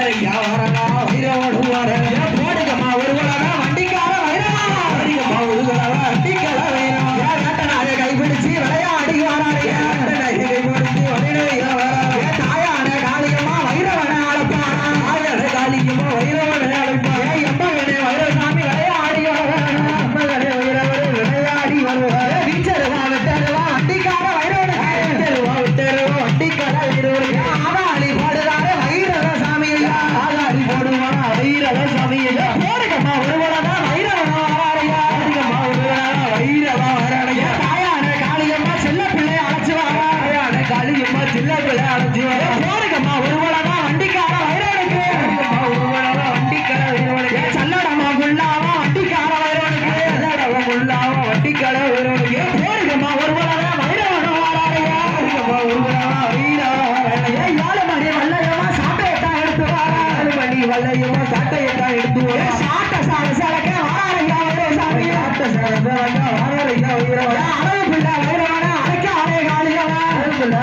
வாரையா வரடா வைரவன் வாரையா போடுங்கம்மா ஒரு வளரா வண்டிக்கார வைரவா போடுங்கம்மா ஒரு வளரா வண்டிக்கார வைரவா நாட்டனாக கைபிடிச்சு விளையாடி வாராரையா நாட்டனாக கைபிடிச்சு விளையாடியா வாராரையா தாயான காளியம்மா வைரவனை அழைப்பானா தாயான காளியம்மா வைரவனை அழைப்பானா எம்மகனே வைரசாமி விளையாடி வருவானா எம்மகனே வைரவனை விளையாடி வருவானா வீச்சருவா விட்டருவா வண்டிக்கார வைரவனுக்கு விட்டருவா வண்டிக்கார வைரவனுக்கு ஆதாளி பாடுறாரு வைரவ சாமி ஐயா ஆதாளி போடுவானா வைரவ சாமி ஐயா போடுங்கம்மா ஒருவளதான் வைரவனா வராரையா போடுங்கம்மா ஒருவளதான் வைரவா வராரையா தாயான காளியம்மா செல்ல பிள்ளை அழைச்சு வாரா தாயான காளியம்மா செல்ல பிள்ளை அழைச்சு வாரா போடுங்கம்மா ஒருவளதான் வண்டிக்கார வைரவனுக்கு போடுங்கம்மா ஒருவளதான் வண்டிக்கார வைரவனுக்கு சல்லடமா குள்ளாவா வண்டிக்கார வைரவனுக்கு சல்லடமா குள்ளாவா வண்டிக்கார வைரவனுக்கு போடுங்கம்மா ஒருவளதான் வைரவனா வராரையா போடுங்கம்மா ஒருவளதான் வைரவா வராரையா யாழமணி வல்லையம்மா சாட்டையத்தான் எடுத்து வாரா யாழமணி வல்லையம்மா சாட்டையத்தான் எடுத்து வாரா சாட்ட சாலக்க வாராரையா வைரவசாமி சாட்ட சாலக்க வாராரையா வைரவா அளவு பிள்ளை வைரவனா அழைக்க அலைய காளியவா அளவு பிள்ளை